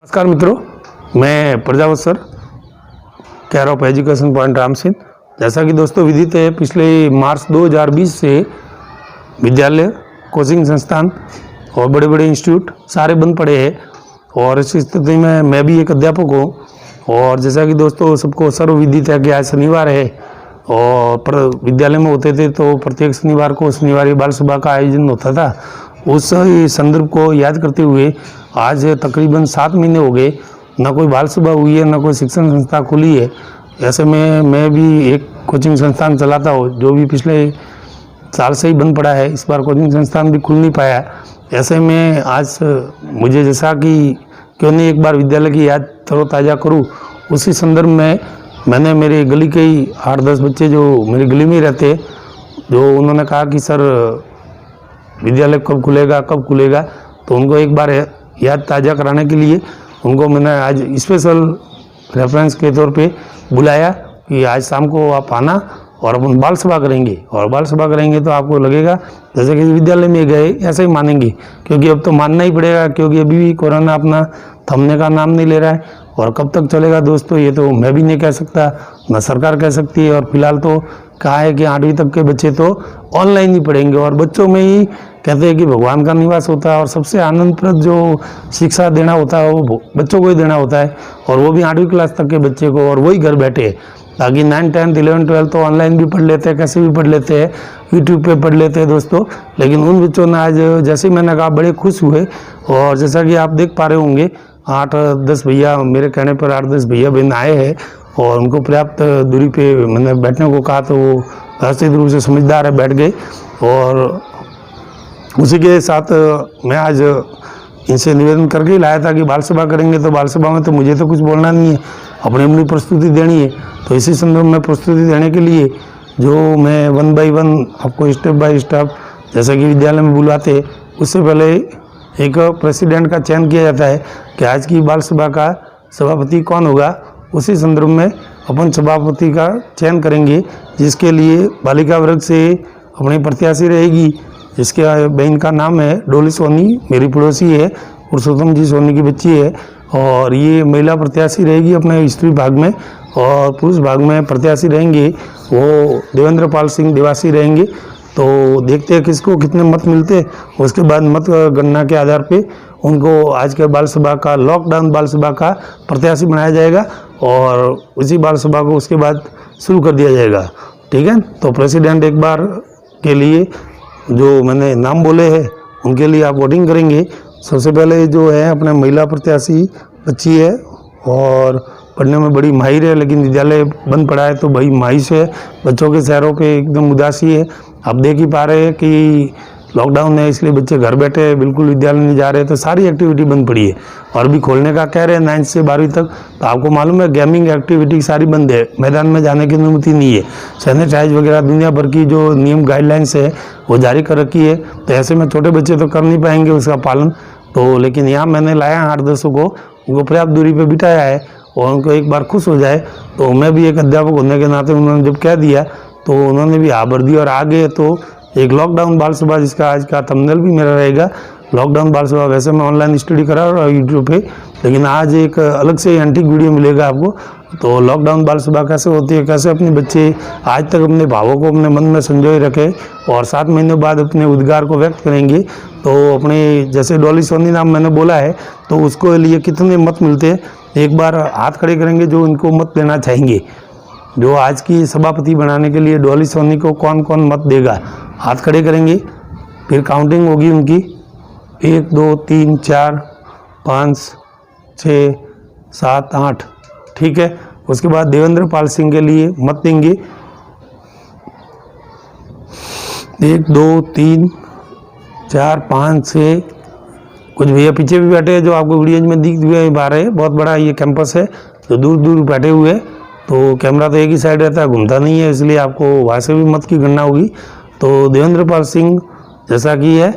नमस्कार मित्रों, मैं Prajawat sir, care of education point Ramsingh. जैसा कि दोस्तों विदित है, पिछले मार्च 2020 से विद्यालय, कोचिंग संस्थान और बड़े बड़े इंस्टीट्यूट सारे बंद पड़े हैं और इस स्थिति में मैं भी एक अध्यापक हूँ। और जैसा कि दोस्तों सबको सर्व विदित है कि आज शनिवार है और विद्यालय में होते थे तो प्रत्येक शनिवार को शनिवारी बाल सभा का आयोजन होता था। उस संदर्भ को याद करते हुए आज तकरीबन 7 महीने हो गए, ना कोई बाल सभा हुई है, ना कोई शिक्षण संस्था खुली है। ऐसे में मैं भी एक कोचिंग संस्थान चलाता हूँ जो भी पिछले साल से ही बंद पड़ा है। इस बार कोचिंग संस्थान भी खुल नहीं पाया। ऐसे में आज मुझे जैसा कि क्यों नहीं एक बार विद्यालय की याद तरोताज़ा करूँ, उसी संदर्भ में मैंने मेरे गली के ही 8-10 बच्चे जो मेरी गली में रहते, जो उन्होंने कहा कि सर विद्यालय कब खुलेगा, तो उनको एक बार याद ताज़ा कराने के लिए उनको मैंने आज स्पेशल रेफरेंस के तौर पे बुलाया कि आज शाम को आप आना और अपन बाल सभा करेंगे। और बाल सभा करेंगे तो आपको लगेगा जैसे कि विद्यालय में गए, ऐसे ही मानेंगे, क्योंकि अब तो मानना ही पड़ेगा, क्योंकि अभी भी कोरोना अपना थमने का नाम नहीं ले रहा है। और कब तक चलेगा दोस्तों, ये तो मैं भी नहीं कह सकता, ना सरकार कह सकती है। और फिलहाल तो कहा है कि 8वीं तक के बच्चे तो ऑनलाइन ही पढ़ेंगे और बच्चों में ही कहते हैं कि भगवान का निवास होता है और सबसे आनंदप्रद जो शिक्षा देना होता है वो बच्चों को ही देना होता है, और वो भी 8वीं क्लास तक के बच्चे को, और वही घर बैठे। ताकि 9, 10, 11, 12 तो ऑनलाइन भी पढ़ लेते हैं, कैसे भी पढ़ लेते हैं, यूट्यूब पे पढ़ लेते हैं दोस्तों। लेकिन उन बच्चों ने आज, जैसे ही मैंने कहा, बड़े खुश हुए। और जैसा कि आप देख पा रहे होंगे, 8-10 भैया, मेरे कहने पर 8-10 भैया बहन आए हैं और उनको पर्याप्त दूरी पे मैंने बैठने को कहा तो वो व्यवस्थित रूप से समझदार है, बैठ गए। और उसी के साथ मैं आज इनसे निवेदन करके ही लाया था कि बाल सभा करेंगे, तो बाल सभा में तो मुझे तो कुछ बोलना नहीं है, अपनी प्रस्तुति देनी है। तो इसी संदर्भ में प्रस्तुति देने के लिए जो मैं 1 बाय 1 आपको स्टेप बाय स्टेप, जैसा कि विद्यालय में बुलाते, उससे पहले एक प्रेसिडेंट का चयन किया जाता है कि आज की बाल सभा का सभापति कौन होगा। उसी संदर्भ में अपन सभापति का चयन करेंगे, जिसके लिए बालिका वर्ग से अपनी प्रत्याशी रहेगी, जिसके बहन का नाम है डोली सोनी, मेरी पड़ोसी है, पुरुषोत्तम जी सोनी की बच्ची है। और ये महिला प्रत्याशी रहेगी अपने स्त्री भाग में, और पुरुष भाग में प्रत्याशी रहेंगे वो देवेंद्र पाल सिंह देवासी रहेंगे। तो देखते हैं किसको कितने मत मिलते हैं, उसके बाद मत गणना के आधार पे उनको आज के बाल सभा का, लॉकडाउन बाल सभा का प्रत्याशी बनाया जाएगा और उसी बाल सभा को उसके बाद शुरू कर दिया जाएगा। ठीक है, तो प्रेसिडेंट एक बार के लिए जो मैंने नाम बोले हैं उनके लिए आप वोटिंग करेंगे। सबसे पहले जो है अपने महिला प्रत्याशी बच्ची है और पढ़ने में बड़ी माहिर है, लेकिन विद्यालय बंद पड़ा है तो भाई माहिश है, बच्चों के चेहरों पे एकदम उदासी है। आप देख ही पा रहे हैं कि लॉकडाउन है, इसलिए बच्चे घर बैठे हैं, बिल्कुल विद्यालय नहीं जा रहे, तो सारी एक्टिविटी बंद पड़ी है। और भी खोलने का कह रहे हैं 9 से 12वीं तक। तो आपको मालूम है गेमिंग एक्टिविटी सारी बंद है, मैदान में जाने की अनुमति नहीं है, सैनिटाइज वगैरह दुनिया भर की जो नियम गाइडलाइंस है वो जारी कर रखी है। तो ऐसे में छोटे बच्चे तो कर नहीं पाएंगे उसका पालन। तो लेकिन यहाँ मैंने लाया 8-10 को, उनको पर्याप्त दूरी पर बिठाया है और उनको एक बार खुश हो जाए। तो मैं भी एक अध्यापक होने के नाते उन्होंने जब कह दिया तो उन्होंने भी हाँ भर दी और आ गए। तो एक लॉकडाउन बाल सभा, जिसका आज का थंबनेल भी मेरा रहेगा, लॉकडाउन बाल सभा। वैसे मैं ऑनलाइन स्टडी करा और यूट्यूब पे, लेकिन आज एक अलग से एंटीक वीडियो मिलेगा आपको। तो लॉकडाउन बाल सभा कैसे होती है, कैसे अपने बच्चे आज तक अपने भावों को अपने मन में संजोए रखे और 7 महीने बाद अपने उद्गार को व्यक्त करेंगे। तो अपने जैसे डॉली सोनी नाम मैंने बोला है, तो उसको लिए कितने मत मिलते हैं, एक बार हाथ खड़े करेंगे जो इनको मत देना चाहेंगे। जो आज की सभापति बनाने के लिए डॉली सोनी को कौन कौन मत देगा, हाथ खड़े करेंगे, फिर काउंटिंग होगी उनकी, 1 2 3 4 5 6 7 8, ठीक है। उसके बाद देवेंद्र पाल सिंह के लिए मत देंगे 1 2 3 4 5 6। कुछ भैया पीछे भी बैठे हैं जो आपको वीडियो में दिख पा रहे हैं। बहुत बड़ा ये कैंपस है, तो दूर दूर बैठे हुए हैं, तो कैमरा तो एक ही साइड रहता है, घूमता नहीं है, इसलिए आपको वहाँ से भी मत की गणना होगी। तो देवेंद्र पाल सिंह जैसा कि है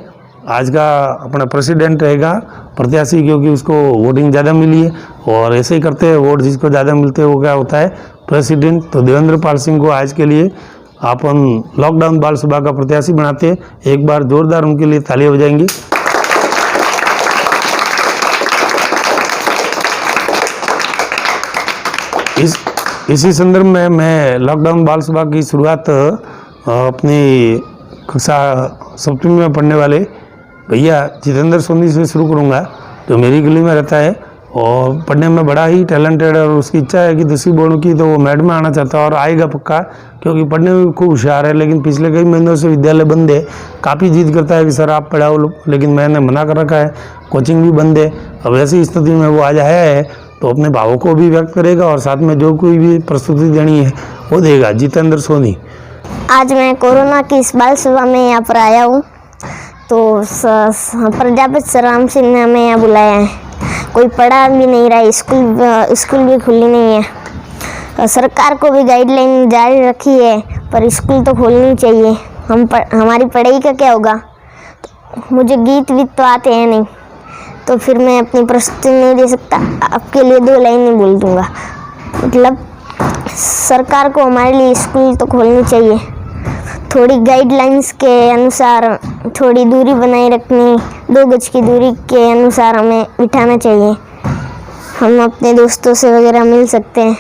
आज का अपना प्रेसिडेंट रहेगा प्रत्याशी, क्योंकि उसको वोटिंग ज़्यादा मिली है। और ऐसे ही करते हैं, वोट जिसको ज़्यादा मिलते हैं वो क्या होता है, प्रेसिडेंट। तो देवेंद्र पाल सिंह को आज के लिए अपन लॉकडाउन बाल सभा का प्रत्याशी बनाते हैं। एक बार जोरदार उनके लिए तालियां बजाएंगे। इसी संदर्भ में मैं लॉकडाउन बाल सभा की शुरुआत अपनी कक्षा 7वीं में पढ़ने वाले भैया जितेंद्र सोनी से शुरू करूँगा, जो मेरी गली में रहता है और पढ़ने में बड़ा ही टैलेंटेड है और उसकी इच्छा है कि 10वीं बोर्ड की, तो वो मैड में आना चाहता है और आएगा पक्का, क्योंकि पढ़ने में खूब होशियार है। लेकिन पिछले कई महीनों से विद्यालय बंद है, काफ़ी जिद करता है कि सर आप पढ़ाओ, लेकिन मैंने मना कर रखा है, कोचिंग भी बंद है। अब ऐसी स्थिति में वो आज आया है तो अपने भावों को भी व्यक्त करेगा और साथ में जो कोई भी प्रस्तुति देनी है वो देगा। जितेंद्र सोनी। आज मैं कोरोना की इस बाल सभा में यहाँ पर आया हूँ, तो प्राध्यापक सर राम सिंह ने हमें यहाँ बुलाया है। कोई पढ़ा भी नहीं रहा है, स्कूल भी खुली नहीं है। सरकार को भी गाइडलाइन जारी रखी है, पर स्कूल तो खोलनी चाहिए। हमारी पढ़ाई का क्या होगा? मुझे गीत तो आते हैं नहीं, तो फिर मैं अपनी प्रस्तुति नहीं दे सकता। आपके लिए 2 लाइन ही बोल दूँगा। मतलब सरकार को हमारे लिए स्कूल तो खोलनी चाहिए, थोड़ी गाइडलाइंस के अनुसार थोड़ी दूरी बनाए रखनी, 2 गज की दूरी के अनुसार हमें बिठाना चाहिए। हम अपने दोस्तों से वगैरह मिल सकते हैं।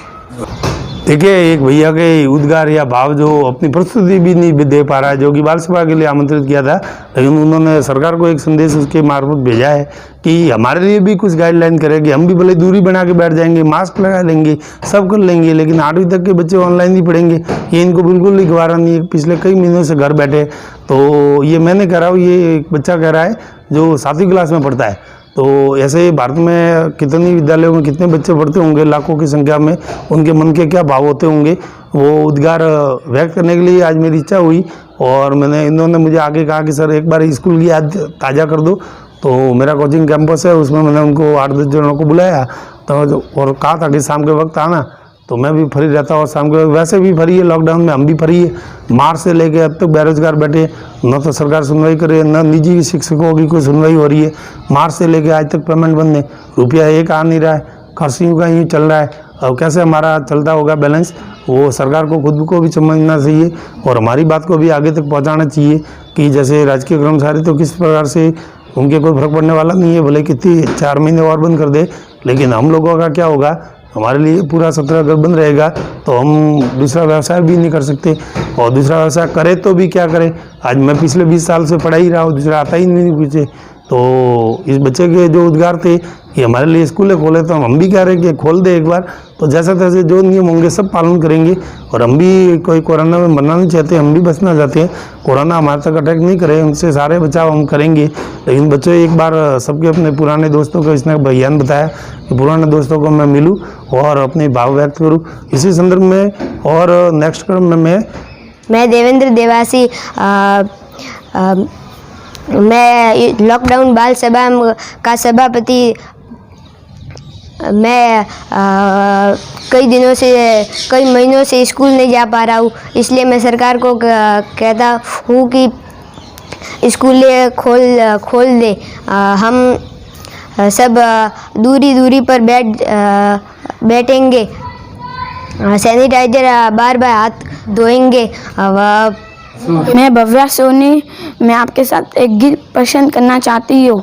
देखिए, एक भैया के उद्गार या भाव जो अपनी प्रस्तुति भी नहीं दे पा रहा है, जो कि बाल सभा के लिए आमंत्रित किया था, लेकिन उन्होंने सरकार को एक संदेश उसके मार्फत भेजा है कि हमारे लिए भी कुछ गाइडलाइन करेगी। हम भी भले दूरी बना के बैठ जाएंगे, मास्क लगा लेंगे, सब कर लेंगे, लेकिन 8वीं तक के बच्चे ऑनलाइन ही पढ़ेंगे, ये इनको बिल्कुल ही गवारा नहीं है। पिछले कई महीनों से घर बैठे, तो ये मैंने कह रहा हूँ, ये एक बच्चा कह रहा है जो 7वीं क्लास में पढ़ता है। तो ऐसे भारत में कितनी विद्यालयों में कितने बच्चे पढ़ते होंगे, लाखों की संख्या में, उनके मन के क्या भाव होते होंगे, वो उद्गार व्यक्त करने के लिए आज मेरी इच्छा हुई। और इन्होंने मुझे आगे कहा कि सर एक बार स्कूल की याद ताज़ा कर दो। तो मेरा कोचिंग कैंपस है, उसमें मैंने उनको 8-10 जनों को बुलाया तो और कहा था कि शाम के वक्त आना, तो मैं भी फ्री रहता और शाम के वैसे भी फ्री है, लॉकडाउन में हम भी फ्री है। मार्च से लेके अब तक बेरोजगार बैठे, न तो सरकार सुनवाई करे, न निजी शिक्षकों की कोई सुनवाई हो रही है। मार्च से लेके आज तक पेमेंट बंद है, रुपया एक आ नहीं रहा है, कर्फ्यू का यूँ चल रहा है। अब कैसे हमारा चलता होगा बैलेंस, वो सरकार को खुद को भी समझना चाहिए और हमारी बात को भी आगे तक पहुँचाना चाहिए कि जैसे राजकीय कर्मचारी तो किस प्रकार से उनके कोई फर्क पड़ने वाला नहीं है, भले कितनी 4 महीने और बंद कर दे, लेकिन हम लोगों का क्या होगा? हमारे लिए पूरा 17 अगर बंद रहेगा तो हम दूसरा व्यवसाय भी नहीं कर सकते, और दूसरा व्यवसाय करे तो भी क्या करें? आज मैं पिछले 20 साल से पढ़ा ही रहा हूँ, दूसरा आता ही नहीं पीछे। तो इस बच्चे के जो उद्गार थे कि हमारे लिए स्कूलें खोले, तो हम भी कह रहे हैं कि खोल दे एक बार, तो जैसे तैसे जो नियम होंगे सब पालन करेंगे। और हम भी कोई कोरोना में मरना नहीं चाहते, हम भी बचना चाहते हैं, कोरोना हमारे तक अटैक नहीं करे, उनसे सारे बचाव हम करेंगे। लेकिन बच्चों, एक बार सबके अपने पुराने दोस्तों को इसने भैया ने बताया कि पुराने दोस्तों को मैं मिलूँ और अपने भाव व्यक्त करूँ। इसी संदर्भ में और नेक्स्ट क्रम में मैं देवेंद्र देवासी, मैं लॉकडाउन बाल सभा का सभापति। मैं कई कई महीनों से स्कूल नहीं जा पा रहा हूँ, इसलिए मैं सरकार को कहता हूँ कि स्कूल खोल दे। हम सब दूरी पर बैठेंगे, सैनिटाइजर बार हाथ धोएंगे। मैं भव्या सोनी, मैं आपके साथ एक गीत पसंद करना चाहती हूँ।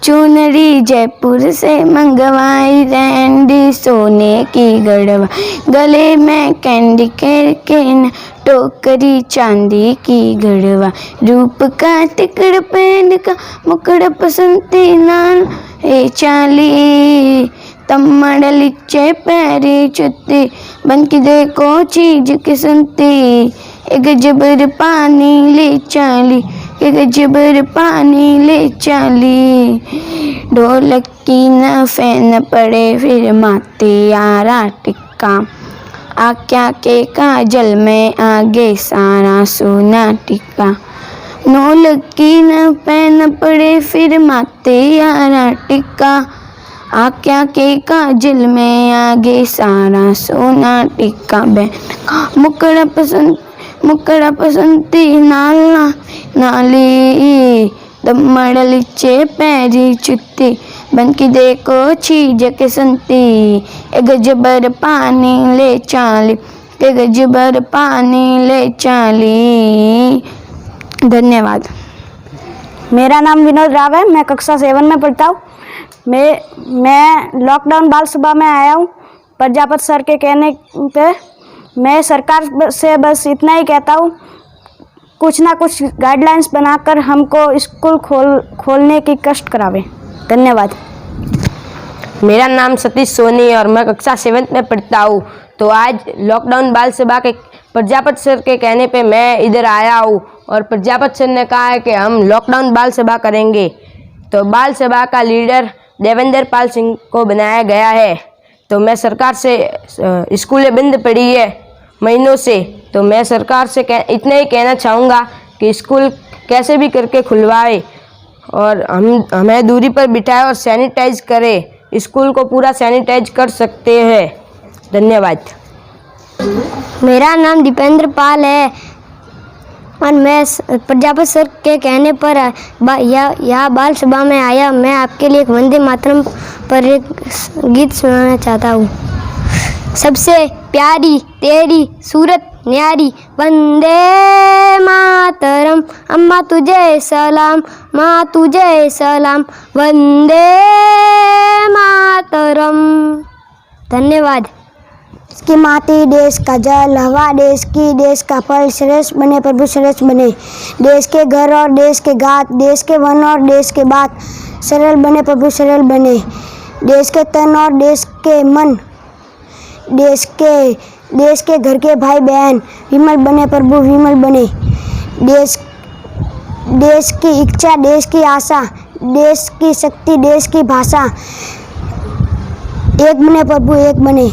चुनरी जयपुर से मंगवाई, रैंडी सोने की गढ़वा, गले में कैंडी के न टोकरी चांदी की गढ़वा, रूप का टिकड़ पहन का मुकड़ पसंती नाल ए चाली, तम्मड़ लिच्चे पैरी चुत्ती, बन की देखो चीज की संती, एक जबर पानी ले चाली, एक जबर पानी ले चाली, ढोलक की न फैन पड़े फिर माते यारा टिक्का, आक्या के काजल में आगे सारा सोना टिक्का, ढोलक की न फैन पड़े फिर माते यारा टिक्का, आक्या के काजल में आगे सारा सोना टिक्का, बहन मुकड़ा पसंती नाली, दम्मड़ लिच्चे पैरी चुत्ती, बन की देखो चीज के संती, एक जबर पानी ले चाली, एक जबर पानी ले चाली। धन्यवाद। मेरा नाम विनोद राव है, मैं कक्षा 7 में पढ़ता हूँ। मैं लॉकडाउन बाल सभा में आया हूँ। प्रजापति सर के कहने पे मैं सरकार से बस इतना ही कहता हूँ, कुछ ना कुछ गाइडलाइंस बनाकर हमको स्कूल खोलने की कष्ट करावे। धन्यवाद। मेरा नाम सतीश सोनी और मैं कक्षा 7th में पढ़ता हूँ। तो आज लॉकडाउन बाल सभा के प्रजापति सर के कहने पे मैं इधर आया हूँ और प्रजापति सर ने कहा है कि हम लॉकडाउन बाल सभा करेंगे। तो बाल सभा का लीडर देवेंद्र पाल सिंह को बनाया गया है। तो मैं सरकार से स्कूलें बंद पड़ी है महीनों से, तो मैं सरकार से इतना ही कहना चाहूँगा कि स्कूल कैसे भी करके खुलवाए और हमें दूरी पर बिठाए और सैनिटाइज करे। स्कूल को पूरा सैनिटाइज कर सकते हैं। धन्यवाद। मेरा नाम दीपेंद्र पाल है और मैं प्रजापति सर के कहने पर यहाँ बाल सभा में आया। मैं आपके लिए एक वंदे मातरम पर एक गीत सुनाना चाहता हूँ। सबसे प्यारी तेरी सूरत न्यारी, वंदे मातरम, अम्मा तुझे सलाम, माँ तुझे सलाम, वंदे मातरम। धन्यवाद। देश की माटी, देश का जल, हवा, देश की, देश का फल, श्रेष्ठ बने प्रभु श्रेष्ठ बने। देश के घर और देश के घाट, देश के वन और देश के बात, सरल बने प्रभु सरल बने। देश के तन और देश के मन, देश के घर के भाई बहन, विमल बने प्रभु विमल बने। देश की इच्छा, देश की आशा, देश की शक्ति, देश की भाषा, एक बने प्रभु एक बने।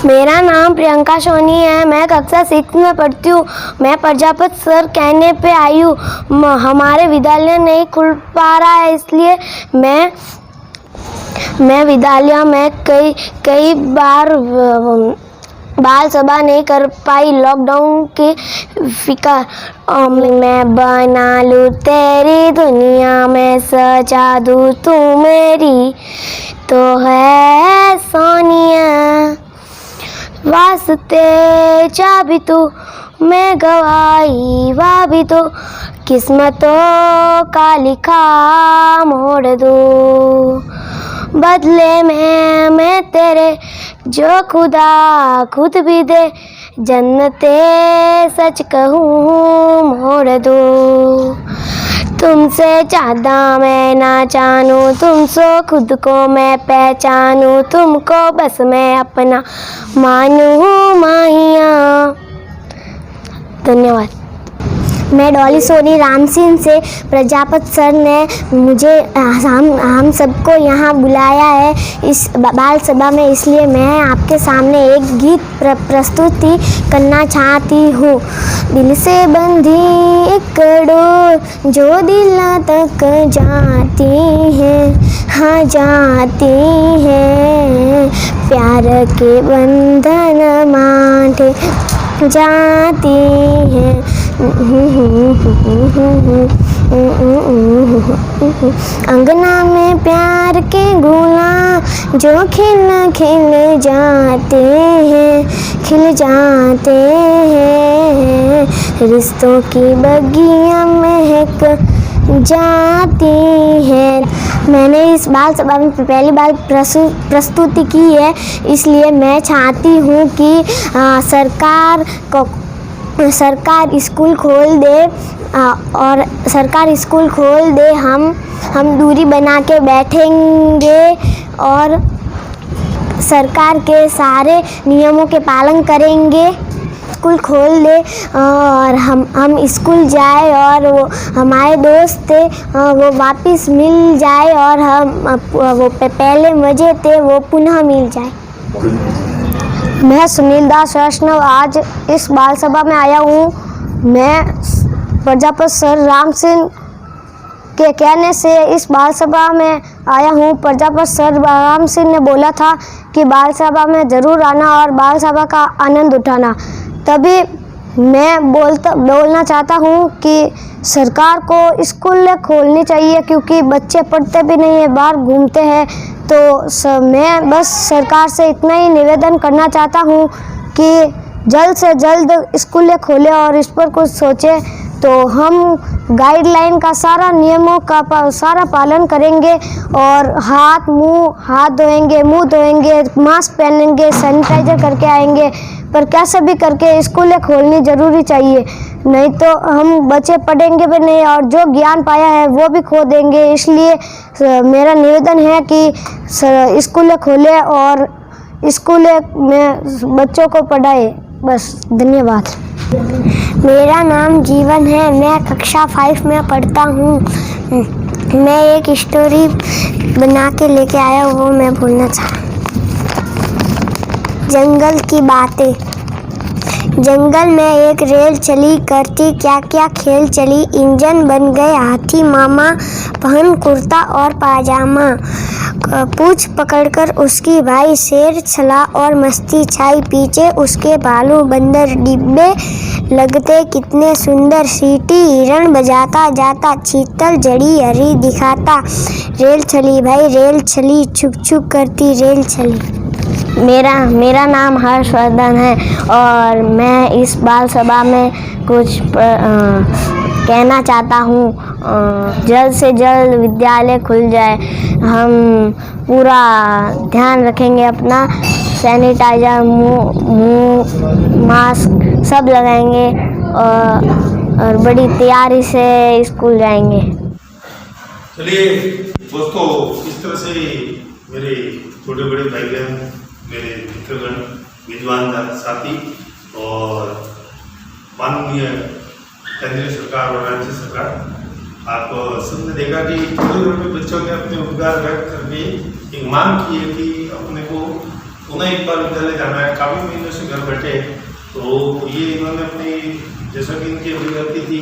मेरा नाम प्रियंका सोनी है। मैं कक्षा 6 में पढ़ती हूँ। मैं प्रजापति सर कहने पे आई हूँ। हमारे विद्यालय नहीं खुल पा रहा है, इसलिए मैं विद्यालय में कई बार बाल सभा नहीं कर पाई लॉकडाउन की फिकर। मैं बना लूँ तेरी दुनिया में सजा दूँ तू मेरी, तो है सोनिया वास्ते चाबी तू, मैं गवाही वा भी तो, किस्मतों का लिखा मोड़ दूँ। बदले में मैं तेरे जो खुदा खुद भी दे, जन्नते सच कहूँ मोड़ दूँ। तुमसे ज़्यादा मैं ना जानूँ, तुमसे खुद को मैं पहचानूँ, तुमको बस मैं अपना मानूँ माहिया। धन्यवाद। मैं डॉली सोनी रामसिंह से प्रजापति सर ने मुझे हम सबको यहाँ बुलाया है इस बाल सभा में, इसलिए मैं आपके सामने एक गीत प्रस्तुति करना चाहती हूँ। दिल से बंधी एक डोर जो दिल तक जाती है, हाँ जाती है, प्यार के बंधन बांधे जाती है। अंगना में प्यार के गुलाब जो खिल खिल जाते हैं, खिल जाते हैं, रिश्तों की बगियां महक जाती है। मैंने इस बाल सभा में पहली बार प्रस्तुति की है, इसलिए मैं चाहती हूँ कि सरकार स्कूल खोल दे और सरकार स्कूल खोल दे। हम दूरी बना के बैठेंगे और सरकार के सारे नियमों के पालन करेंगे। स्कूल खोल दे और हम स्कूल जाए और वो हमारे दोस्त थे वो वापस मिल जाए और वो पहले मज़े थे वो पुनः मिल जाए। मैं सुनील दास वैष्णव आज इस बाल सभा में आया हूँ। मैं प्रजापति सर राम सिंह के कहने से इस बाल सभा में आया हूँ। प्रजापति सर राम सिंह ने बोला था कि बाल सभा में ज़रूर आना और बाल सभा का आनंद उठाना। तभी मैं बोलना चाहता हूँ कि सरकार को स्कूल खोलनी चाहिए, क्योंकि बच्चे पढ़ते भी नहीं है, बाहर घूमते हैं। तो मैं बस सरकार से इतना ही निवेदन करना चाहता हूँ कि जल्द से जल्द स्कूलें खोले और इस पर कुछ सोचे। तो हम गाइडलाइन का सारा नियमों का सारा पालन करेंगे और हाथ धोएंगे, मुंह धोएंगे, मास्क पहनेंगे, सैनिटाइजर करके आएंगे। पर कैसे भी करके स्कूलें खोलनी ज़रूरी चाहिए, नहीं तो हम बच्चे पढ़ेंगे भी नहीं और जो ज्ञान पाया है वो भी खो देंगे। इसलिए मेरा निवेदन है कि स्कूलें खोलें और स्कूलें में बच्चों को पढ़ाए। बस, धन्यवाद। मेरा नाम जीवन है, मैं कक्षा 5 में पढ़ता हूँ। मैं एक स्टोरी बना के लेके आया हूँ, वो मैं बोलना चाहूँ। जंगल की बातें। जंगल में एक रेल चली, करती क्या क्या खेल चली। इंजन बन गए हाथी मामा, पहन कुर्ता और पाजामा। पूंछ पकड़कर उसकी भाई शेर चला और मस्ती छाई। पीछे उसके भालू बंदर डिब्बे लगते कितने सुंदर। सीटी हिरण बजाता जाता, चीतल जड़ी हरी दिखाता। रेल चली भाई रेल चली, छुक छुक करती रेल चली। मेरा नाम हर्षवर्धन है और मैं इस बाल सभा में कुछ कहना चाहता हूँ। जल्द से जल्द विद्यालय खुल जाए। हम पूरा ध्यान रखेंगे अपना, सैनिटाइजर, मुंह मास्क सब लगाएंगे और बड़ी तैयारी से स्कूल जाएंगे। चलिए दोस्तों, इस तरह से मेरे छोटे बड़े भाई बहन, मेरे मित्रगण, विद्वान साथी और माननीय केंद्रीय सरकार और राज्य सरकार, आप सबने देखा कि छोटे छोटे बच्चों ने अपने उद्गार व्यक्त करके एक मांग की है कि अपने को पुनः एक बार विद्यालय जाना है। काफ़ी महीनों से घर बैठे, तो ये इन्होंने अपनी, जैसा कि इनकी अभिव्यक्ति थी,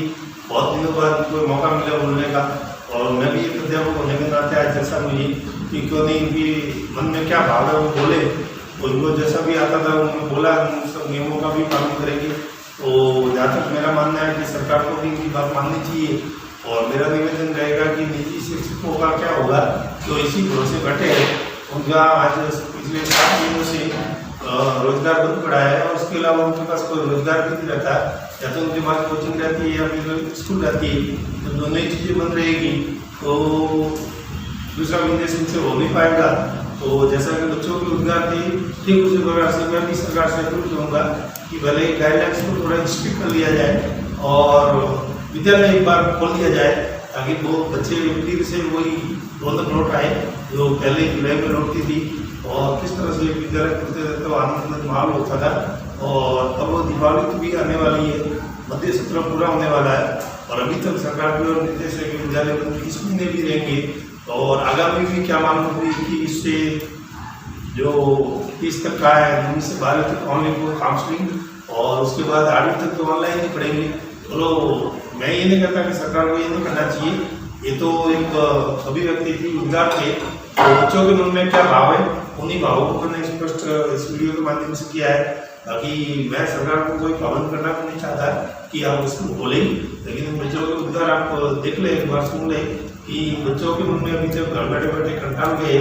बहुत दिनों बाद इनको मौका मिला बोलने का। और मैं भी एक अध्यापक होने के नाते आज जैसा मुझे कि क्यों नहीं इनकी मन में क्या भाव है वो बोले, उनको जैसा भी आता था उन्होंने बोला। उन सब नियमों का भी पालन करेंगे। तो जहाँ तक मेरा मानना है कि सरकार को भी इनकी बात माननी चाहिए और मेरा निवेदन रहेगा कि निजी शिक्षकों का क्या होगा तो इसी भरोसे बैठे हैं। उनका आज पिछले 7 महीनों से रोजगार बंद पड़ा है और उसके अलावा उनके पास कोई रोजगार भी नहीं रहता। या तो उनके पास कोचिंग रहती है या फिर स्कूल रहती है, तो दोनों ही चीज़ें बंद रहेगी तो दूसरा बिजनेस इनसे हो नहीं पाएगा। तो जैसा कि बच्चों की रोजगार थी, ठीक उसी प्रकार से मैं भी सरकार से अनुरोध करूँगा कि भले गाइडलाइंस को थोड़ा स्ट्रिक्ट कर लिया जाए और विद्यालय एक बार खोल दिया जाए ताकि वो बच्चे फिर से वही रौनक लौट आए जो पहले जुलाई में लौटती थी। और किस तरह से विद्यालय खुलते थे तो आनंद माहौल होता था। और अब वो दीपावली भी आने वाली है, मध्य सत्र पूरा होने वाला है और अभी तक सरकार की ओर निर्देश है कि विद्यालय बंद इस महीने भी रहेंगे और आगामी भी क्या मालूम हुई कि इससे जो 30 तक का है 19 से 12 तक ऑनलाइन काउंसलिंग और उसके बाद 8वीं तक तो ऑनलाइन ही पढ़ेंगे। चलो मैं ये नहीं कहता कि सरकार को ये नहीं करना चाहिए, ये तो एक अभिव्यक्ति थी, उद्गार थे। तो बच्चों के मन में क्या भाव है उन्हीं भावों को मैंने स्पष्ट इस वीडियो के माध्यम से किया है ताकि मैं सरकार को कोई पाबंद करना तो नहीं चाहता कि आप उसको बोले, लेकिन बच्चों के उद्गार आप देख ले, एक बार सुन ले कि बच्चों के मन में अभी तक घर बैठे बैठे कंटाल गए।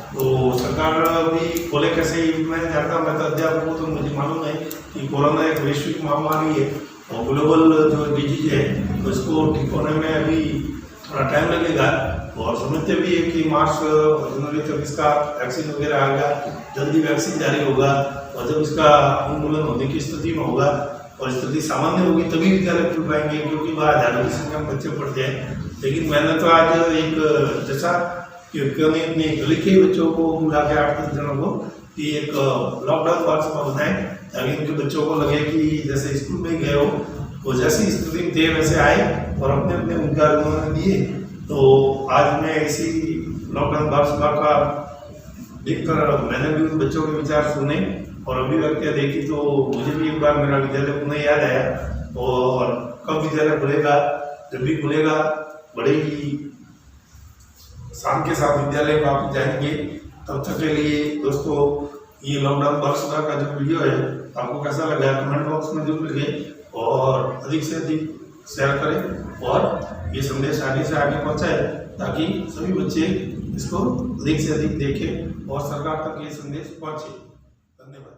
तो सरकार भी खोले कैसे, मैं जानता हूँ, मैं तो अध्यापक हूँ तो मुझे मालूम है कि कोरोना एक वैश्विक महामारी है और ग्लोबल जो डिजीज है तो इसको ठीक होने में अभी थोड़ा टाइम लगेगा। और समझते भी है कि मार्च जनवरी तक इसका वैक्सीन वगैरह आएगा, जल्दी वैक्सीन जारी होगा और जब इसका उन्मूलन होने की स्थिति में होगा और स्थिति सामान्य होगी तभी विद्यालय खुल पाएंगे, क्योंकि वह हजारों की संख्या में बच्चे पढ़ते हैं। लेकिन मैंने तो आज एक जैसा क्यों नहीं अपने गली के बच्चों को मिला के 8-10 जनों को कि एक लॉकडाउन वार्ड बनाए ताकि उनके बच्चों को लगे कि जैसे स्कूल में गए हो वो जैसी स्थिति में थे वैसे आए और अपने अपने उद्गार उन्होंने दिए। तो आज मैं इसी लॉकडाउन वार्ड सभा का देखकर मैंने भी उन बच्चों के विचार सुने और अभिव्यक्तियाँ देखी तो मुझे भी एक बार मेरा विद्यालय पुनः याद आया। और कब विद्यालय खुलेगा, जब भी खुलेगा बड़े ही शाम के साथ विद्यालय वापस जाएंगे। तब तक के लिए दोस्तों ये लॉकडाउन वर्ष का जो वीडियो है आपको कैसा लगा कमेंट बॉक्स में जरूर लिखें और अधिक से अधिक शेयर करें और ये संदेश आगे से आगे पहुंचाए ताकि सभी बच्चे इसको अधिक से अधिक देखें और सरकार तक ये संदेश पहुंचे। धन्यवाद।